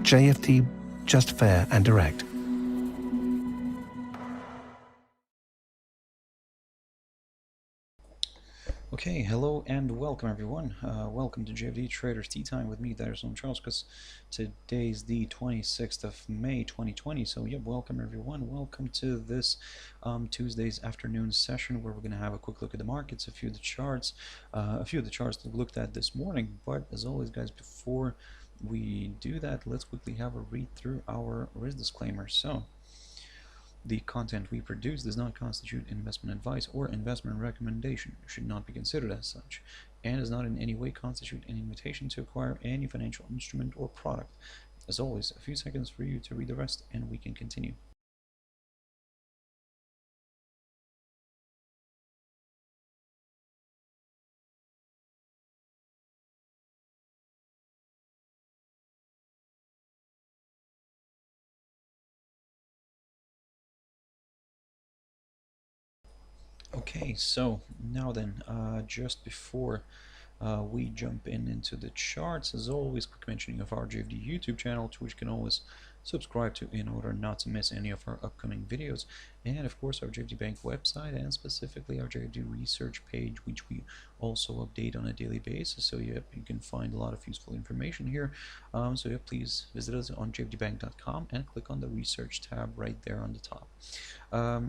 JFD, just fair and direct. Okay, hello and welcome everyone. Welcome to JFD Traders Tea Time with me, Darius Anucauskas. Today's the 26th of May 2020. So yeah, welcome everyone. Welcome to this Tuesday's afternoon session where we're going to have a quick look at the markets, a few of the charts that we looked at this morning. But as always, guys, before we do that, let's quickly have a read through our risk disclaimer. So, the content we produce does not constitute investment advice or investment recommendation, should not be considered as such, and does not in any way constitute an invitation to acquire any financial instrument or product. As always, a few seconds for you to read the rest and we can continue. Okay, so now then, just before we jump into the charts, as always, quick mentioning of our JFD YouTube channel, to which you can always subscribe to in order not to miss any of our upcoming videos, and of course our JFD Bank website, and specifically our JFD research page, which we also update on a daily basis. So yep, you can find a lot of useful information here. So yep, please visit us on jfdbank.com and click on the research tab right there on the top.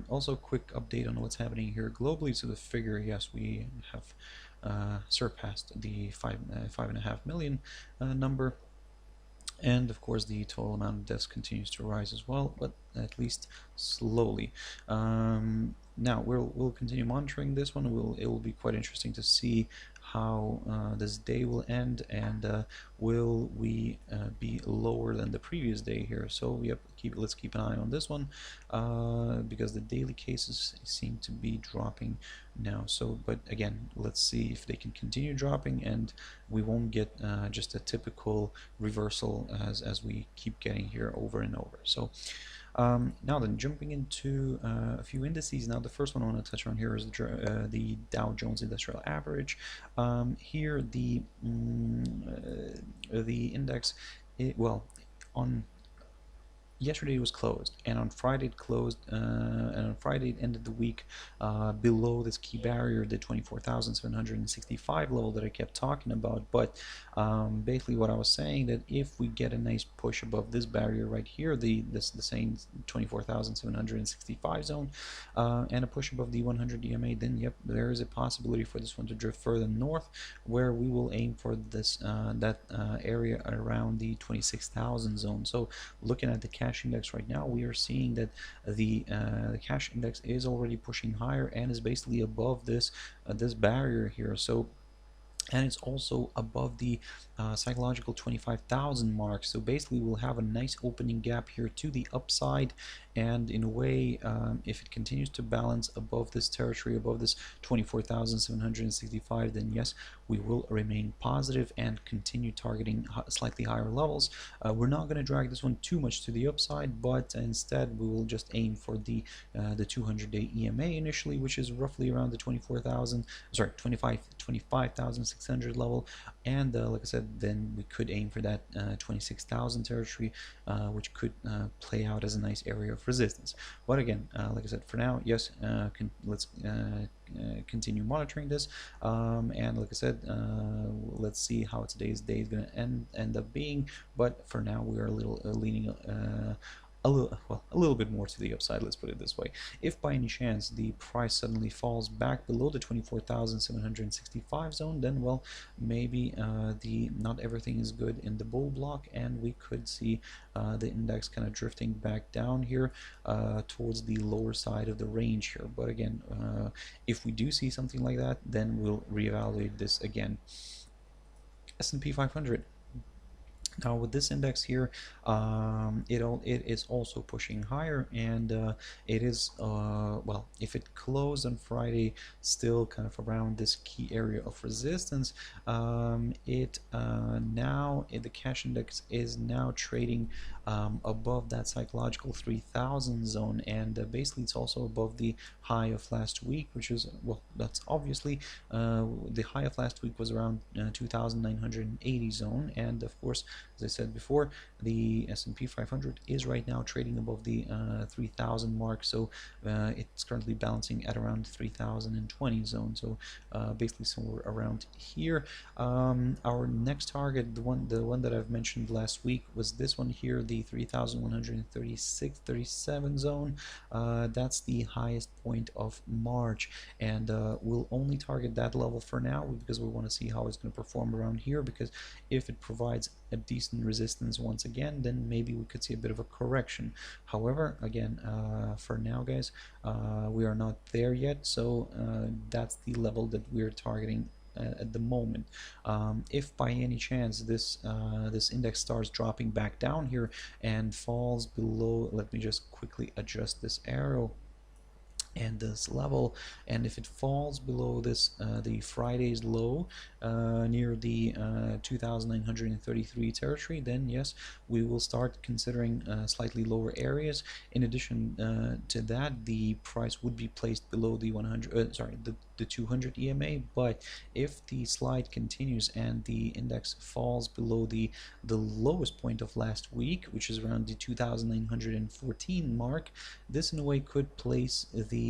Also, quick update on what's happening here globally. So the figure, yes, we have surpassed the 5.5 million number, and of course the total amount of deaths continues to rise as well, but at least slowly. Now we'll continue monitoring this one. It will be quite interesting to see how this day will end, and will we be lower than the previous day here. So yep, let's keep an eye on this one, because the daily cases seem to be dropping now. So but again, let's see if they can continue dropping and we won't get just a typical reversal as we keep getting here over and over. So now then, jumping into a few indices. Now the first one I want to touch on here is the Dow Jones Industrial Average. Here the index, on yesterday it was closed, and on Friday it closed, and on Friday it ended the week below this key barrier, the 24,765 level that I kept talking about. But basically what I was saying, that if we get a nice push above this barrier right here, the same 24,765 zone, and a push above the 100 EMA, then yep, there is a possibility for this one to drift further north, where we will aim for this area around the 26,000 zone. So looking at the cash index right now, we are seeing that the cash index is already pushing higher and is basically above this this barrier here. So, and it's also above the psychological 25,000 mark. So basically we'll have a nice opening gap here to the upside, and in a way, if it continues to balance above this territory, above this 24,765, then yes, we will remain positive and continue targeting slightly higher levels. We're not going to drag this one too much to the upside, but instead we will just aim for the 200-day EMA initially, which is roughly around the 25,600 level, and like I said, then we could aim for that 26,000 territory, which could play out as a nice area of resistance. But again, like I said, for now, yes, let's continue monitoring this, and like I said, let's see how today's day is going to end up being. But for now, we are a little leaning a little bit more to the upside, let's put it this way. If by any chance the price suddenly falls back below the 24,765 zone, then well, maybe not everything is good in the bull block, and we could see the index kind of drifting back down here towards the lower side of the range here. But again, if we do see something like that, then we'll reevaluate this again. S&P 500. Now with this index here, it is also pushing higher, and it is well, if it closed on Friday still kind of around this key area of resistance, the cash index is now trading above that psychological 3000 zone, and basically it's also above the high of last week, which is, well, that's obviously the high of last week was around 2980 zone, and of course, as I said before, the S&P 500 is right now trading above the 3000 mark, so it's currently balancing at around 3020 zone, so basically somewhere around here. Our next target, the one that I've mentioned last week, was this one here, the 3136-37 zone. That's the highest point of March, and we'll only target that level for now because we want to see how it's going to perform around here, because if it provides a decent resistance once again, then maybe we could see a bit of a correction. However, again, for now, guys, we are not there yet, so that's the level that we're targeting at the moment. If by any chance this index starts dropping back down here and falls below, let me just quickly adjust this arrow and this level, and if it falls below this the Friday's low near the 2933 territory, then yes, we will start considering slightly lower areas. In addition to that, the price would be placed below the 200 EMA, but if the slide continues and the index falls below the lowest point of last week, which is around the 2914 mark, this in a way could place the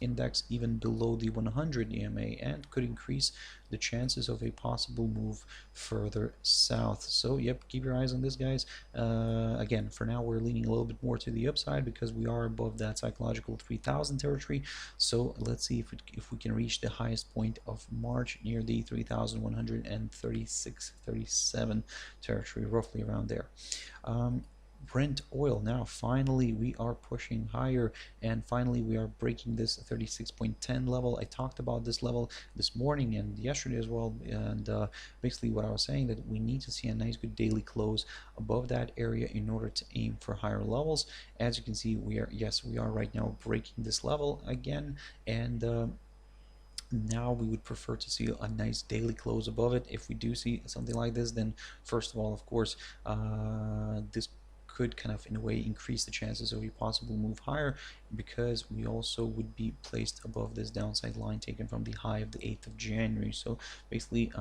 index even below the 100 EMA and could increase the chances of a possible move further south. So yep, keep your eyes on this, guys. Again, for now we're leaning a little bit more to the upside because we are above that psychological 3000 territory. So let's see if we can reach the highest point of March near the 3136-37 territory, roughly around there. Brent oil, now finally we are pushing higher, and finally we are breaking this 36.10 level. I talked about this level this morning and yesterday as well, and basically what I was saying, that we need to see a nice good daily close above that area in order to aim for higher levels. As you can see, we are right now breaking this level again, and now we would prefer to see a nice daily close above it. If we do see something like this, then first of all, of course, this could kind of in a way increase the chances of a possible move higher, because we also would be placed above this downside line taken from the high of the 8th of January. So basically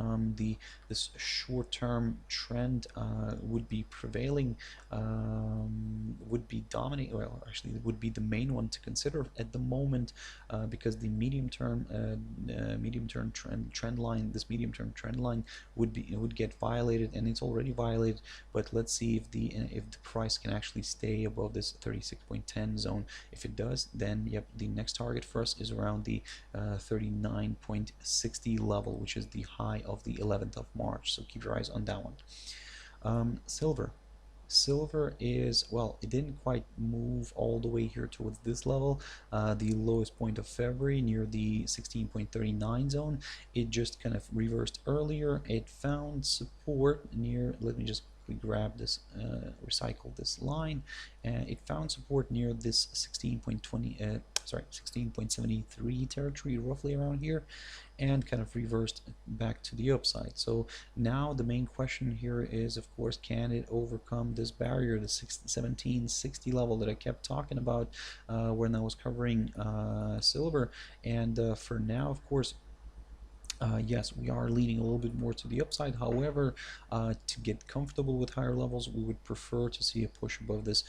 this short-term trend would be prevailing, would be dominating, well actually it would be the main one to consider at the moment, because the medium-term trend line, this medium-term trend line would get violated, and it's already violated. But let's see if the price can actually stay above this 36.10 zone. If it does, then yep, the next target for us is around the 39.60 level, which is the high of the 11th of March. So keep your eyes on that one. Silver is, well, it didn't quite move all the way here towards this level, the lowest point of February near the 16.39 zone. It just kind of reversed earlier. It found support near, let me just grab this, recycle this line, and it found support near this 16.73 territory, roughly around here, and kind of reversed back to the upside. So now the main question here is, of course, can it overcome this barrier, the 1760 level that I kept talking about when I was covering silver? And for now, of course, yes, we are leaning a little bit more to the upside. However, to get comfortable with higher levels, we would prefer to see a push above this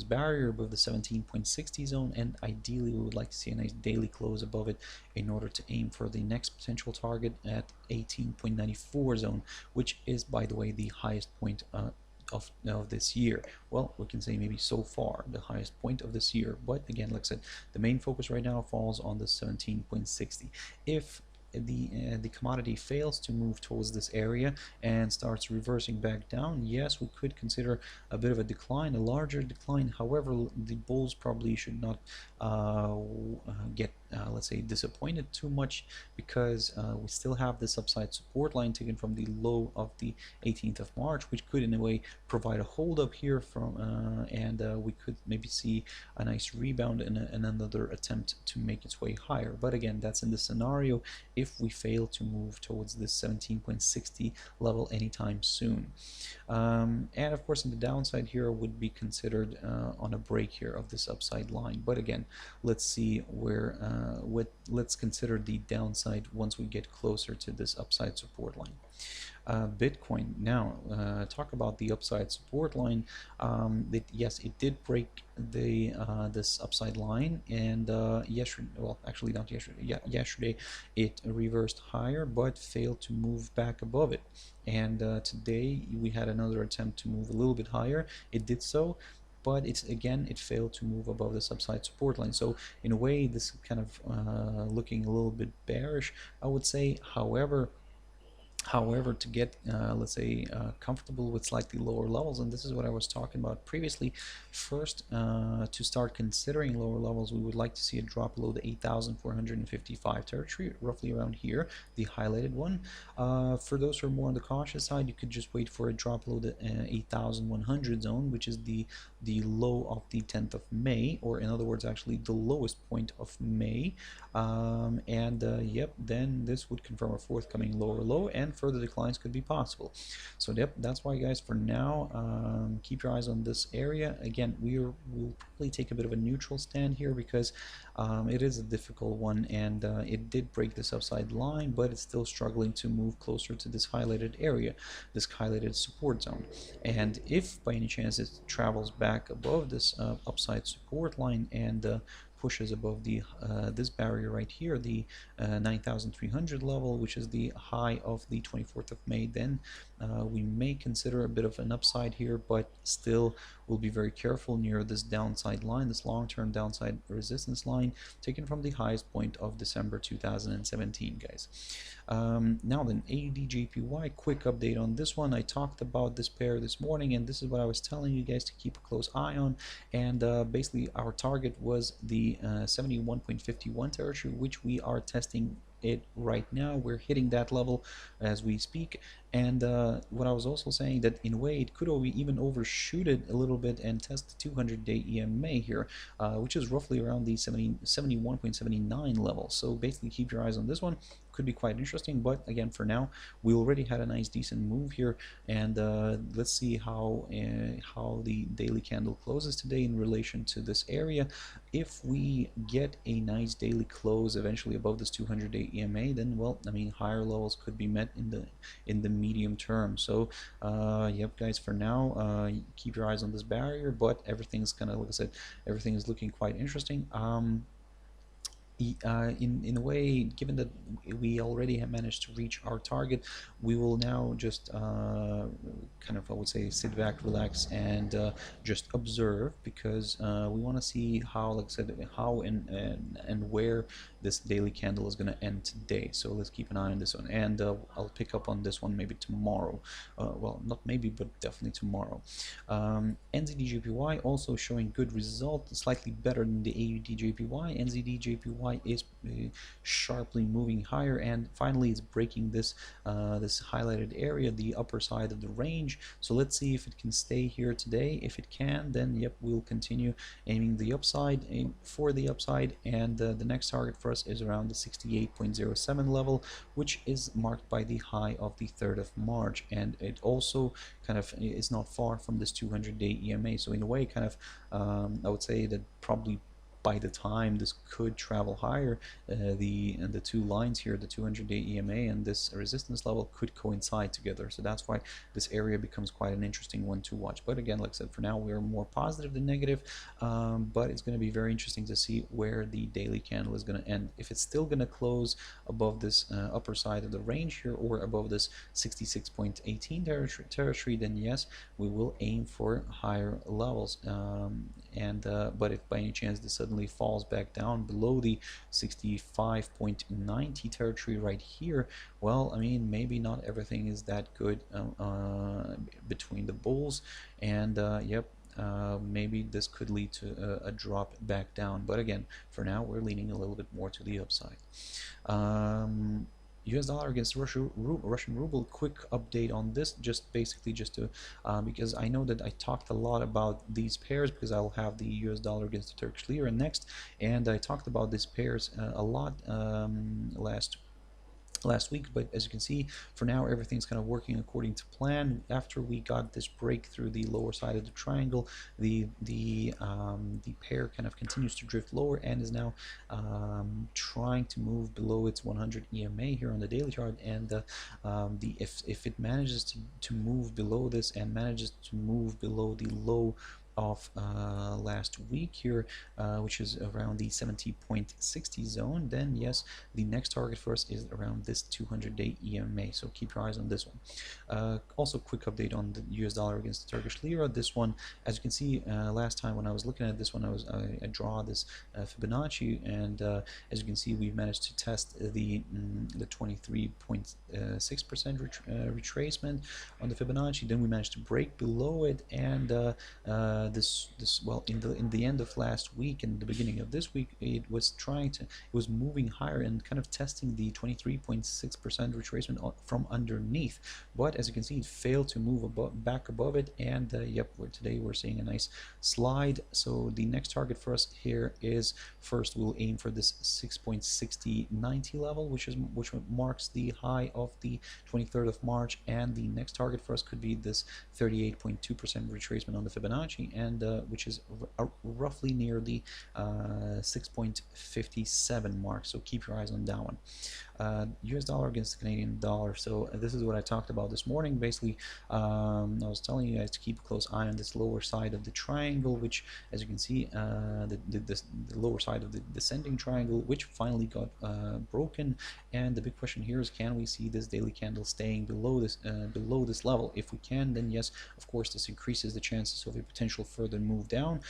barrier, above the 17.60 zone, and ideally we would like to see a nice daily close above it in order to aim for the next potential target at 18.94 zone, which is, by the way, the highest point of this year. Well, we can say maybe so far the highest point of this year, but again, like I said, the main focus right now falls on the 17.60. If the commodity fails to move towards this area and starts reversing back down, yes, we could consider a bit of a decline, a larger decline. However, the bulls probably should not get let's say disappointed too much, because we still have this upside support line taken from the low of the 18th of March, which could in a way provide a hold up here from and we could maybe see a nice rebound and another attempt to make its way higher. But again, that's in the scenario if we fail to move towards this 17.60 level anytime soon. And of course, in the downside here would be considered on a break here of this upside line. But again, let's see where let's consider the downside once we get closer to this upside support line. Bitcoin now, talk about the upside support line. That yes, it did break the this upside line, and yesterday, well, actually not yesterday, yeah, yesterday it reversed higher but failed to move back above it. And today we had another attempt to move a little bit higher. It did so, but it failed to move above this upside support line. So in a way, this is kind of looking a little bit bearish, I would say. However, to get, let's say, comfortable with slightly lower levels, and this is what I was talking about previously, first, to start considering lower levels, we would like to see a drop below the 8,455 territory, roughly around here, the highlighted one. For those who are more on the cautious side, you could just wait for a drop below the 8,100 zone, which is the low of the 10th of May, or in other words, actually the lowest point of May. Yep, then this would confirm a forthcoming lower low, and further declines could be possible. So yep, that's why, guys, for now, keep your eyes on this area. Again, we'll probably take a bit of a neutral stand here, because it is a difficult one, and it did break this upside line, but it's still struggling to move closer to this highlighted area, this highlighted support zone. And if by any chance it travels back above this upside support line and pushes above the this barrier right here, the 9,300 level, which is the high of the 24th of May, then we may consider a bit of an upside here, but still we'll be very careful near this downside line, this long-term downside resistance line taken from the highest point of December 2017, guys. Now then, AUDJPY, quick update on this one. I talked about this pair this morning, and this is what I was telling you guys to keep a close eye on. And basically our target was the 71.51 territory, which we are testing it right now. We're hitting that level as we speak. And what I was also saying, that in a way it could even overshoot it a little bit and test the 200-day EMA here, which is roughly around the 71.79 level. So basically keep your eyes on this one. Could be quite interesting, but again, for now, we already had a nice decent move here, and let's see how the daily candle closes today in relation to this area. If we get a nice daily close eventually above this 200-day EMA, then, well, I mean, higher levels could be met in the medium term. So yep, guys, for now, keep your eyes on this barrier, but everything's kind of, like I said, everything is looking quite interesting. In a way, given that we already have managed to reach our target, we will now just kind of, I would say, sit back, relax, and just observe, because we want to see how, like I said, how and where this daily candle is going to end today. So let's keep an eye on this one, and I'll pick up on this one maybe tomorrow. Well, not maybe, but definitely tomorrow. NZDJPY also showing good result, slightly better than the AUDJPY. NZDJPY is sharply moving higher, and finally it's breaking this this highlighted area, the upper side of the range. So let's see if it can stay here today. If it can, then yep, we'll continue aiming the upside, for the upside, and the next target for us is around the 68.07 level, which is marked by the high of the 3rd of March, and it also kind of is not far from this 200-day EMA. So in a way, kind of I would say that probably by the time this could travel higher, the two lines here, the 200-day EMA and this resistance level, could coincide together. So that's why this area becomes quite an interesting one to watch. But again, like I said, for now we're more positive than negative, but it's going to be very interesting to see where the daily candle is going to end. If it's still going to close above this upper side of the range here, or above this 66.18 territory, then yes, we will aim for higher levels. But if by any chance this suddenly falls back down below the 65.90 territory right here, well, I mean, maybe not everything is that good between the bulls, and yep, maybe this could lead to a drop back down. But again, for now, we're leaning a little bit more to the upside. US dollar against Russian ruble, quick update on this, just basically just to because I know that I talked a lot about these pairs, because I'll have the US dollar against the Turkish lira next, and I talked about these pairs a lot last week. But as you can see, for now everything's kind of working according to plan. After we got this break through the lower side of the triangle, the pair kind of continues to drift lower and is now trying to move below its 100 EMA here on the daily chart. And if it manages to move below this and manages to move below the low of last week here, which is around the 70.60 zone, then yes, the next target for us is around this 200-day EMA. So keep your eyes on this one. Also, quick update on the US dollar against the Turkish lira. This one, as you can see, last time when I was looking at this one, I draw this Fibonacci, and as you can see, we've managed to test the 23.6% retracement on the Fibonacci. Then we managed to break below it, and well, in the end of last week and the beginning of this week, it was moving higher and kind of testing the 23.6% retracement from underneath. But as you can see, it failed to move back above it, and yep, today we're seeing a nice slide. So the next target for us here is, first we'll aim for this 6.6090 level, which marks the high of the 23rd of March, and the next target for us could be this 38.2% retracement on the Fibonacci, and which is roughly near the 6.57 mark. So keep your eyes on that one. US dollar against the Canadian dollar. So this is what I talked about this morning. Basically, I was telling you guys to keep a close eye on this lower side of the triangle, which, as you can see, the lower side of the descending triangle, which finally got broken. And the big question here is, can we see this daily candle staying below this level? If we can, then yes, of course, this increases the chances of a potential further move down.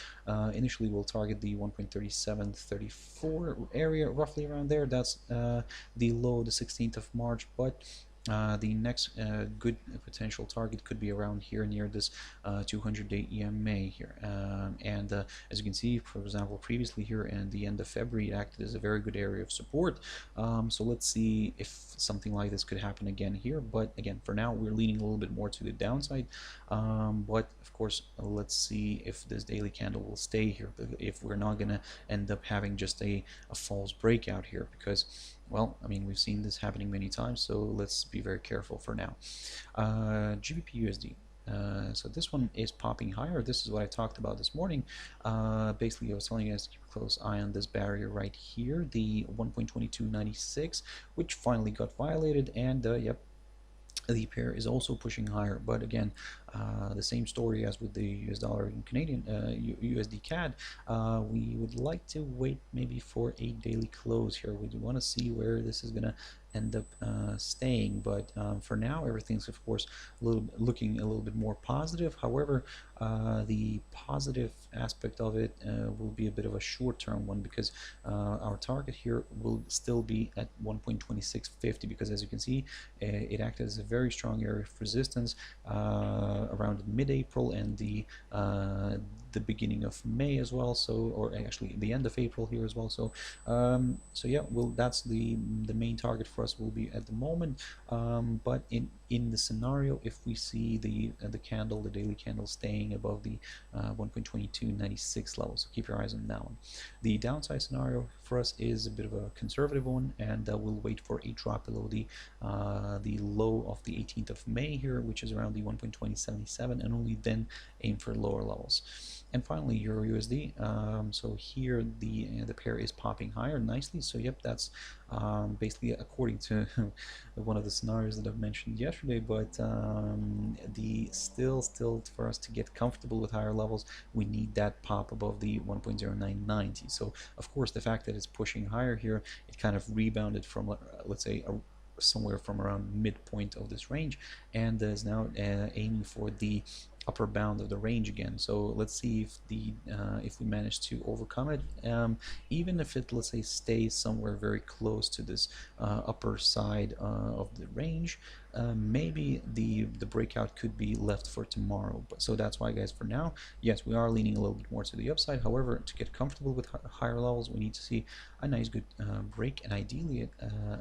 Initially, we'll target the 1.3734 area, roughly around there. That's the low, the 16th of March, but the next good potential target could be around here near this 200-day EMA here. And as you can see, for example, previously here in the end of February, it acted as a very good area of support. So let's see if something like this could happen again here. But again, for now, we're leaning a little bit more to the downside. But of course, let's see if this daily candle will stay here, if we're not going to end up having just a false breakout here, because, well, I mean, we've seen this happening many times, so let's be very careful for now. GBPUSD. So this one is popping higher. This is what I talked about this morning. Basically, I was telling you guys to keep a close eye on this barrier right here, the 1.2296, which finally got violated, and yep, the pair is also pushing higher. But again, the same story as with the US dollar and Canadian USDCAD. We would like to wait maybe for a daily close here. We want to see where this is going to end up staying, but for now, everything's of course looking a little bit more positive. However, the positive aspect of it will be a bit of a short-term one, because our target here will still be at 1.2650, because as you can see, it acted as a very strong area of resistance around mid-April and the beginning of May as well, so, or actually the end of April here as well. So so yeah, well, that's the main target for us will be at the moment. But in the scenario, if we see the candle, the daily candle, staying above the 1.2296 level, so keep your eyes on that one. The downside scenario for us is a bit of a conservative one, and we'll wait for a drop below the low of the 18th of May here, which is around the 1.2077, and only then aim for lower levels. And finally, EURUSD. So here the pair is popping higher nicely. So yep, that's basically according to one of the scenarios that I've mentioned yesterday. But the still for us to get comfortable with higher levels, we need that pop above the 1.0990. So of course, the fact that it's pushing higher here, it kind of rebounded from, let's say, somewhere from around midpoint of this range, and is now aiming for the upper bound of the range again. So let's see if if we manage to overcome it, even if it, let's say, stays somewhere very close to this upper side of the range. Maybe the breakout could be left for tomorrow. But so that's why, guys, for now, yes, we are leaning a little bit more to the upside. However, to get comfortable with higher levels, we need to see a nice good break, and ideally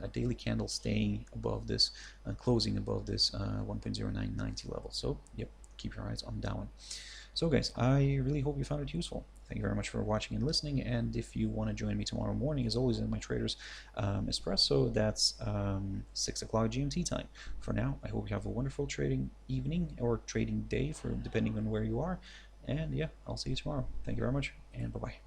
a daily candle staying above this, closing above this 1.0990 level. So yep, keep your eyes on that one. So guys, I really hope you found it useful. thank you very much for watching and listening. And if you want to join me tomorrow morning, as always, in my Traders Espresso, that's 6 o'clock GMT time. For now, I hope you have a wonderful trading evening or trading day, for depending on where you are. And yeah, I'll see you tomorrow. Thank you very much, and bye-bye.